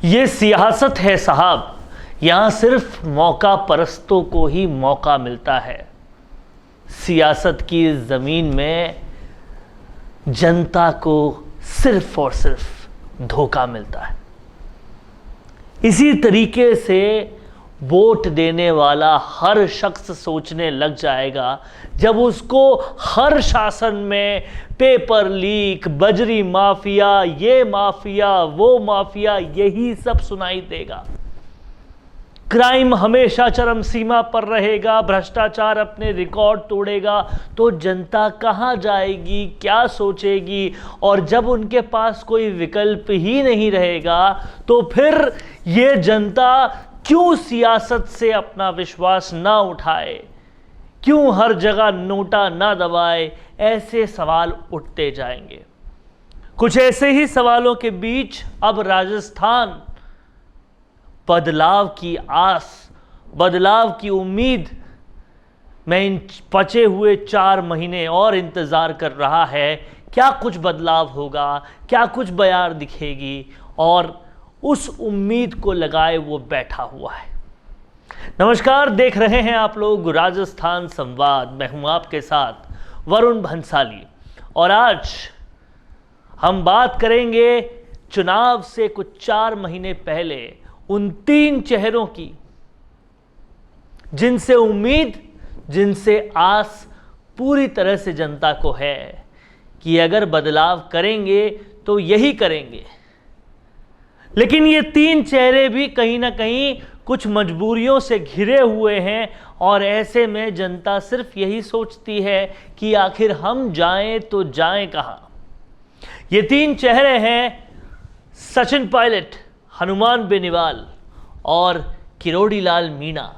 ये सियासत है साहब, यहां सिर्फ मौका परस्तों को ही मौका मिलता है। सियासत की इस जमीन में जनता को सिर्फ और सिर्फ धोखा मिलता है। इसी तरीके से वोट देने वाला हर शख्स सोचने लग जाएगा जब उसको हर शासन में पेपर लीक, बजरी माफिया, ये माफिया, वो माफिया, यही सब सुनाई देगा। क्राइम हमेशा चरम सीमा पर रहेगा, भ्रष्टाचार अपने रिकॉर्ड तोड़ेगा, तो जनता कहां जाएगी, क्या सोचेगी? और जब उनके पास कोई विकल्प ही नहीं रहेगा तो फिर ये जनता क्यों सियासत से अपना विश्वास ना उठाए, क्यों हर जगह नोटा ना दबाए? ऐसे सवाल उठते जाएंगे। कुछ ऐसे ही सवालों के बीच अब राजस्थान बदलाव की आस, बदलाव की उम्मीद में इन बचे हुए 4 महीने और इंतजार कर रहा है। क्या कुछ बदलाव होगा, क्या कुछ बयार दिखेगी, और उस उम्मीद को लगाए वो बैठा हुआ है। नमस्कार, देख रहे हैं आप लोग राजस्थान संवाद। मैं हूं आपके साथ वरुण भंसाली, और आज हम बात करेंगे चुनाव से कुछ 4 महीने पहले उन 3 चेहरों की जिनसे उम्मीद, जिनसे आस पूरी तरह से जनता को है कि अगर बदलाव करेंगे तो यही करेंगे। लेकिन ये 3 चेहरे भी कहीं ना कहीं कुछ मजबूरियों से घिरे हुए हैं, और ऐसे में जनता सिर्फ यही सोचती है कि आखिर हम जाएं तो जाएं कहां। ये 3 चेहरे हैं सचिन पायलट, हनुमान बेनीवाल और किरोड़ी लाल मीणा।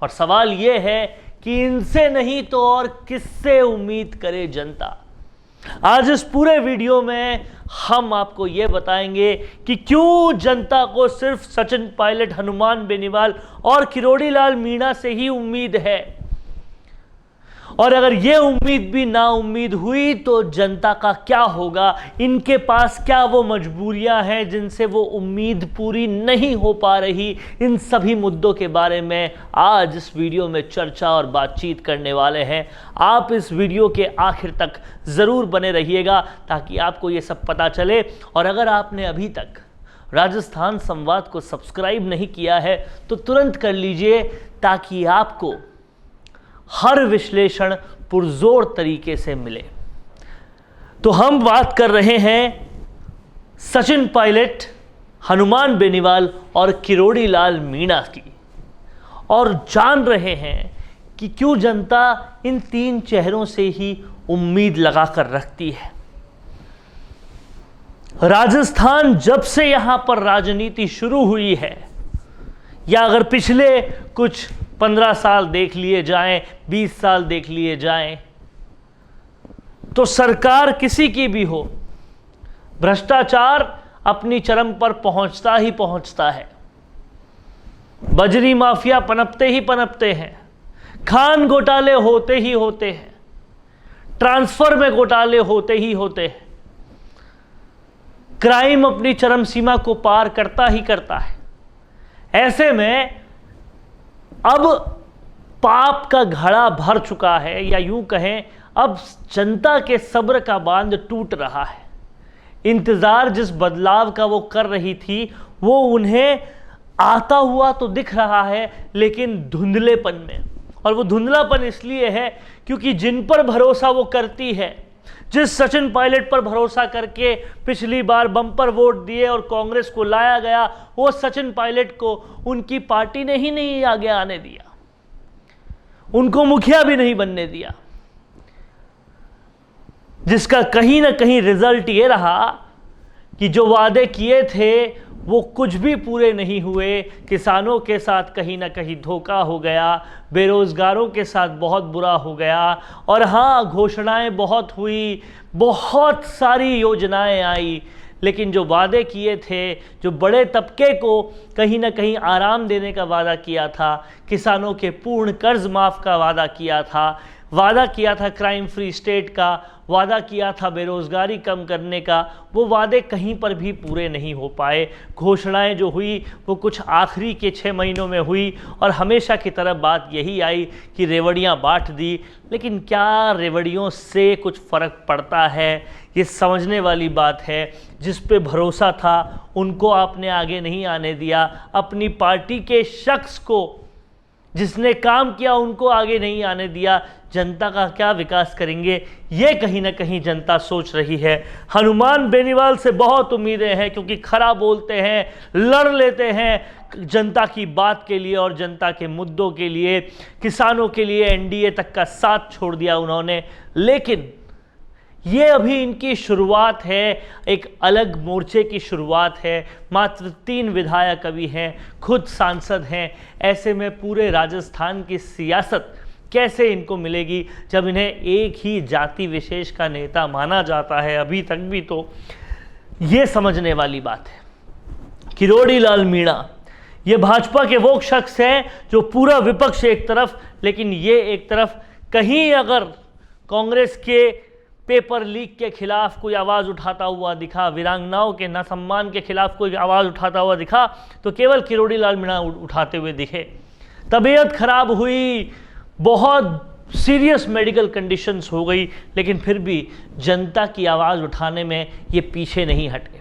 और सवाल यह है कि इनसे नहीं तो और किससे उम्मीद करे जनता। आज इस पूरे वीडियो में हम आपको यह बताएंगे कि क्यों जनता को सिर्फ सचिन पायलट, हनुमान बेनीवाल और किरोड़ी लाल मीणा से ही उम्मीद है, और अगर ये उम्मीद भी ना उम्मीद हुई तो जनता का क्या होगा। इनके पास क्या वो मजबूरियां हैं जिनसे वो उम्मीद पूरी नहीं हो पा रही। इन सभी मुद्दों के बारे में आज इस वीडियो में चर्चा और बातचीत करने वाले हैं। आप इस वीडियो के आखिर तक ज़रूर बने रहिएगा ताकि आपको ये सब पता चले। और अगर आपने अभी तक राजस्थान संवाद को सब्सक्राइब नहीं किया है तो तुरंत कर लीजिए, ताकि आपको हर विश्लेषण पुरजोर तरीके से मिले। तो हम बात कर रहे हैं सचिन पायलट, हनुमान बेनीवाल और किरोड़ी लाल मीणा की, और जान रहे हैं कि क्यों जनता इन 3 चेहरों से ही उम्मीद लगाकर रखती है। राजस्थान जब से यहां पर राजनीति शुरू हुई है, या अगर पिछले कुछ 15 साल देख लिए जाएं, 20 साल देख लिए जाएं, तो सरकार किसी की भी हो, भ्रष्टाचार अपनी चरम पर पहुंचता ही पहुंचता है। बजरी माफिया पनपते ही पनपते हैं, खान घोटाले होते ही होते हैं, ट्रांसफर में घोटाले होते ही होते हैं, क्राइम अपनी चरम सीमा को पार करता ही करता है। ऐसे में अब पाप का घड़ा भर चुका है, या यूं कहें अब जनता के सब्र का बांध टूट रहा है। इंतजार जिस बदलाव का वो कर रही थी वो उन्हें आता हुआ तो दिख रहा है, लेकिन धुंधलेपन में। और वो धुंधलापन इसलिए है क्योंकि जिन पर भरोसा वो करती है, जिस सचिन पायलट पर भरोसा करके पिछली बार बम्पर वोट दिए और कांग्रेस को लाया गया, वो सचिन पायलट को उनकी पार्टी ने ही नहीं आगे आने दिया, उनको मुखिया भी नहीं बनने दिया, जिसका कहीं ना कहीं रिजल्ट ये रहा कि जो वादे किए थे वो कुछ भी पूरे नहीं हुए। किसानों के साथ कहीं ना कहीं धोखा हो गया, बेरोजगारों के साथ बहुत बुरा हो गया, और हाँ, घोषणाएं बहुत हुई, बहुत सारी योजनाएं आई, लेकिन जो वादे किए थे, जो बड़े तबके को कहीं ना कहीं आराम देने का वादा किया था, किसानों के पूर्ण कर्ज माफ़ का वादा किया था, वादा किया था क्राइम फ्री स्टेट का, वादा किया था बेरोज़गारी कम करने का, वो वादे कहीं पर भी पूरे नहीं हो पाए। घोषणाएं जो हुई वो कुछ आखिरी के 6 महीनों में हुई और हमेशा की तरह बात यही आई कि रेवड़ियां बांट दी, लेकिन क्या रेवड़ियों से कुछ फ़र्क पड़ता है, ये समझने वाली बात है। जिस पे भरोसा था उनको आपने आगे नहीं आने दिया, अपनी पार्टी के शख्स को जिसने काम किया उनको आगे नहीं आने दिया। जनता का क्या विकास करेंगे, ये कहीं ना कहीं जनता सोच रही है। हनुमान बेनीवाल से बहुत उम्मीदें हैं क्योंकि खरा बोलते हैं, लड़ लेते हैं जनता की बात के लिए और जनता के मुद्दों के लिए। किसानों के लिए एनडीए तक का साथ छोड़ दिया उन्होंने, लेकिन ये अभी इनकी शुरुआत है, एक अलग मोर्चे की शुरुआत है। मात्र 3 विधायक अभी हैं, खुद सांसद हैं। ऐसे में पूरे राजस्थान की सियासत कैसे इनको मिलेगी जब इन्हें एक ही जाति विशेष का नेता माना जाता है अभी तक भी, तो ये समझने वाली बात है। किरोड़ी लाल मीणा ये भाजपा के वो शख्स हैं जो पूरा विपक्ष एक तरफ, लेकिन ये एक तरफ। कहीं अगर कांग्रेस के पेपर लीक के खिलाफ कोई आवाज़ उठाता हुआ दिखा, वीरांगनाओं के नासम्मान के खिलाफ कोई आवाज़ उठाता हुआ दिखा, तो केवल किरोड़ी लाल मीणा उठाते हुए दिखे। तबीयत खराब हुई, बहुत सीरियस मेडिकल कंडीशंस हो गई, लेकिन फिर भी जनता की आवाज़ उठाने में ये पीछे नहीं हटे।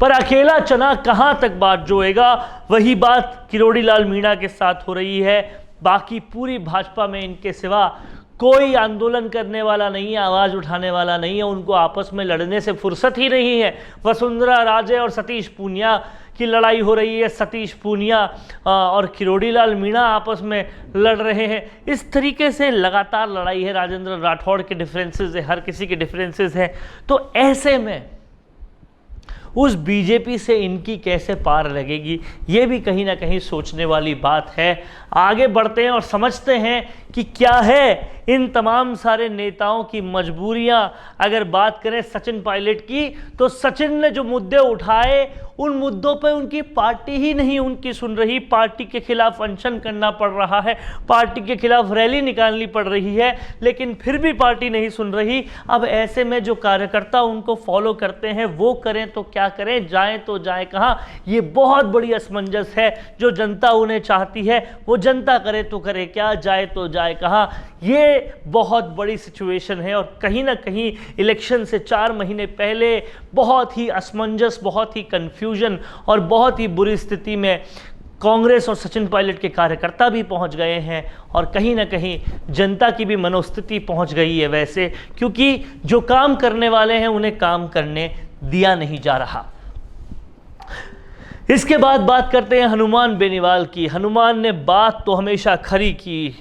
पर अकेला चना कहाँ तक बात जोएगा, वही बात किरोड़ी लाल मीणा के साथ हो रही है। बाकी पूरी भाजपा में इनके सिवा कोई आंदोलन करने वाला नहीं है, आवाज़ उठाने वाला नहीं है। उनको आपस में लड़ने से फुर्सत ही नहीं है। वसुंधरा राजे और सतीश पूनिया की लड़ाई हो रही है, सतीश पूनिया और किरोड़ी लाल मीणा आपस में लड़ रहे हैं। इस तरीके से लगातार लड़ाई है। राजेंद्र राठौड़ के डिफरेंसेस है, हर किसी के डिफरेंसेस हैं। तो ऐसे में उस बीजेपी से इनकी कैसे पार लगेगी, ये भी कहीं ना कहीं सोचने वाली बात है। आगे बढ़ते हैं और समझते हैं कि क्या है इन तमाम सारे नेताओं की मजबूरियां। अगर बात करें सचिन पायलट की, तो सचिन ने जो मुद्दे उठाए उन मुद्दों पे उनकी पार्टी ही नहीं उनकी सुन रही। पार्टी के खिलाफ अनशन करना पड़ रहा है, पार्टी के खिलाफ रैली निकालनी पड़ रही है, लेकिन फिर भी पार्टी नहीं सुन रही। अब ऐसे में जो कार्यकर्ता उनको फॉलो करते हैं वो करें तो क्या करें, जाएं तो जाएं कहाँ। ये बहुत बड़ी असमंजस है। जो जनता उन्हें चाहती है वो जनता करे तो करे क्या, जाए तो जाए कहाँ। ये बहुत बड़ी सिचुएशन है और कहीं ना कहीं इलेक्शन से 4 महीने पहले बहुत ही असमंजस, बहुत ही कंफ्यूजन और बहुत ही बुरी स्थिति में कांग्रेस और सचिन पायलट के कार्यकर्ता भी पहुंच गए हैं और कहीं ना कहीं जनता की भी मनोस्थिति पहुंच गई है वैसे, क्योंकि जो काम करने वाले हैं उन्हें काम करने दिया नहीं जा रहा। इसके बाद बात करते हैं हनुमान बेनीवाल की। हनुमान ने बात तो हमेशा खरी की,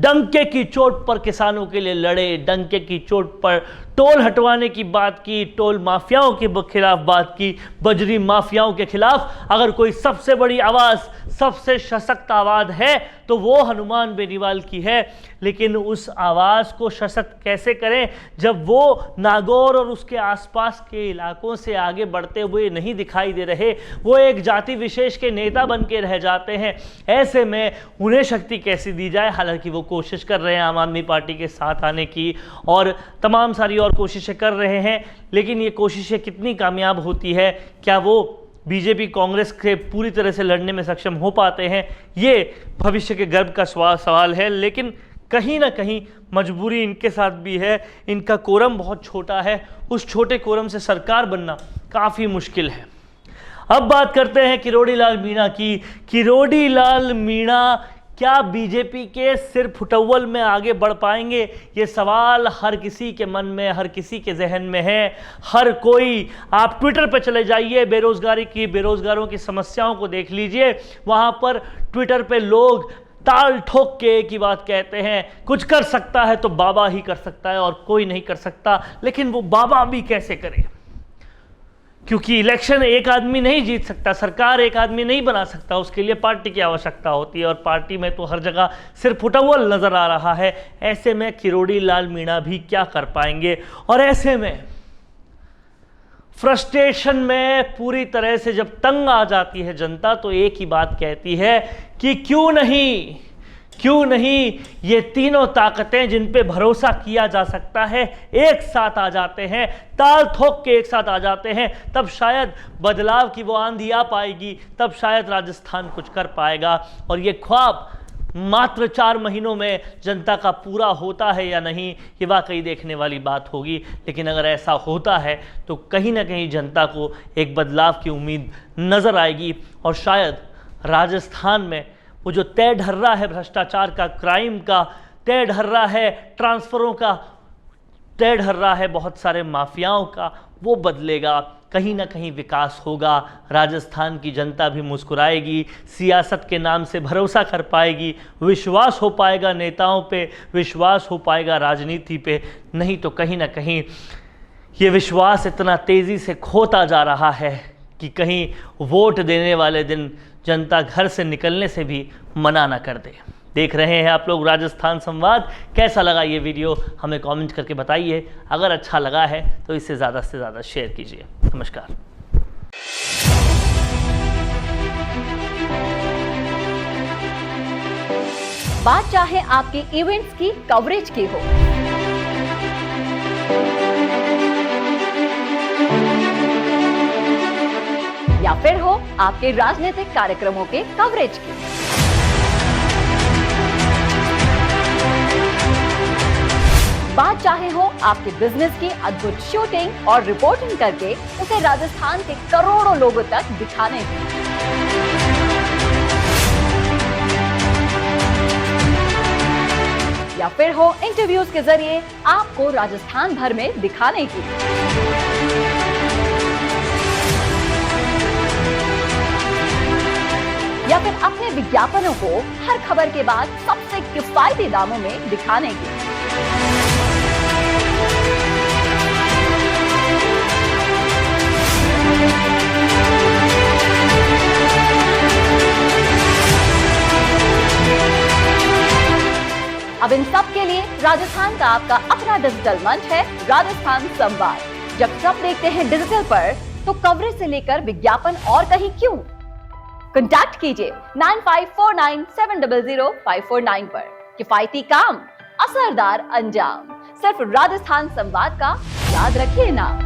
डंके की चोट पर किसानों के लिए लड़े, डंके की चोट पर टोल हटवाने की बात की, टोल माफियाओं के खिलाफ बात की, बजरी माफियाओं के खिलाफ। अगर कोई सबसे बड़ी आवाज़, सबसे सशक्त आवाज़ है तो वो हनुमान बेनीवाल की है। लेकिन उस आवाज़ को सशक्त कैसे करें जब वो नागौर और उसके आसपास के इलाकों से आगे बढ़ते हुए नहीं दिखाई दे रहे, वो एक जाति विशेष के नेता बन के रह जाते हैं। ऐसे में उन्हें शक्ति कैसे दी जाए। हालांकि वो कोशिश कर रहे हैं आम आदमी पार्टी के साथ आने की और तमाम सारी और कोशिशें कर रहे हैं, लेकिन ये कोशिशें कितनी कामयाब होती है, क्या वो बीजेपी कांग्रेस के पूरी तरह से लड़ने में सक्षम हो पाते हैं, ये भविष्य के गर्व का सवाल है। लेकिन कहीं ना कहीं मजबूरी इनके साथ भी है। इनका कोरम बहुत छोटा है, उस छोटे कोरम से सरकार बनना काफ़ी मुश्किल है। अब बात करते हैं किरोड़ी लाल मीणा की। किरोड़ी लाल मीणा क्या बीजेपी के सिर फुटव्वल में आगे बढ़ पाएंगे, ये सवाल हर किसी के मन में, हर किसी के जहन में है। हर कोई, आप ट्विटर पर चले जाइए, बेरोजगारों की समस्याओं को देख लीजिए, वहाँ पर ट्विटर पे लोग ताल ठोक के एक ही बात कहते हैं, कुछ कर सकता है तो बाबा ही कर सकता है और कोई नहीं कर सकता। लेकिन वो बाबा भी कैसे करे, क्योंकि इलेक्शन एक आदमी नहीं जीत सकता, सरकार एक आदमी नहीं बना सकता, उसके लिए पार्टी की आवश्यकता होती है और पार्टी में तो हर जगह सिर्फ फुटव्वल नजर आ रहा है। ऐसे में किरोड़ी लाल मीणा भी क्या कर पाएंगे। और ऐसे में फ्रस्ट्रेशन में पूरी तरह से जब तंग आ जाती है जनता, तो एक ही बात कहती है कि क्यों नहीं ये तीनों ताकतें जिन पे भरोसा किया जा सकता है एक साथ आ जाते हैं, ताल ठोक के एक साथ आ जाते हैं, तब शायद बदलाव की वो आंधी आ पाएगी, तब शायद राजस्थान कुछ कर पाएगा। और ये ख्वाब मात्र 4 महीनों में जनता का पूरा होता है या नहीं, ये वाकई देखने वाली बात होगी। लेकिन अगर ऐसा होता है तो कहीं ना कहीं जनता को एक बदलाव की उम्मीद नज़र आएगी और शायद राजस्थान में वो जो तय ढर्रा है भ्रष्टाचार का, क्राइम का, तय ढर्रा है ट्रांसफरों का, तय ढर्रा है बहुत सारे माफियाओं का, वो बदलेगा। कहीं ना कहीं विकास होगा, राजस्थान की जनता भी मुस्कुराएगी, सियासत के नाम से भरोसा कर पाएगी, विश्वास हो पाएगा नेताओं पे, विश्वास हो पाएगा राजनीति पे। नहीं तो कहीं ना कहीं ये विश्वास इतना तेज़ी से खोता जा रहा है कि कहीं वोट देने वाले दिन जनता घर से निकलने से भी मना ना कर दे। देख रहे हैं आप लोग राजस्थान संवाद। कैसा लगा ये वीडियो हमें कमेंट करके बताइए। अगर अच्छा लगा है तो इसे ज़्यादा से ज़्यादा शेयर कीजिए। नमस्कार। बात चाहे आपके इवेंट्स की कवरेज की हो, या फिर हो आपके राजनीतिक कार्यक्रमों के कवरेज की, बात चाहे हो आपके बिजनेस की अद्भुत शूटिंग और रिपोर्टिंग करके उसे राजस्थान के करोड़ों लोगों तक दिखाने की, या फिर हो इंटरव्यूज के जरिए आपको राजस्थान भर में दिखाने की, या फिर अपने विज्ञापनों को हर खबर के बाद सबसे किफायती दामों में दिखाने की। अब इन सब के लिए राजस्थान का आपका अपना डिजिटल मंच है राजस्थान संवाद। जब सब देखते हैं डिजिटल पर तो कवरेज से लेकर विज्ञापन और कहीं क्यों। कॉन्टैक्ट कीजिए 9549700549 पर। किफायती काम, असरदार अंजाम, सिर्फ राजस्थान संवाद का याद रखिए नाम।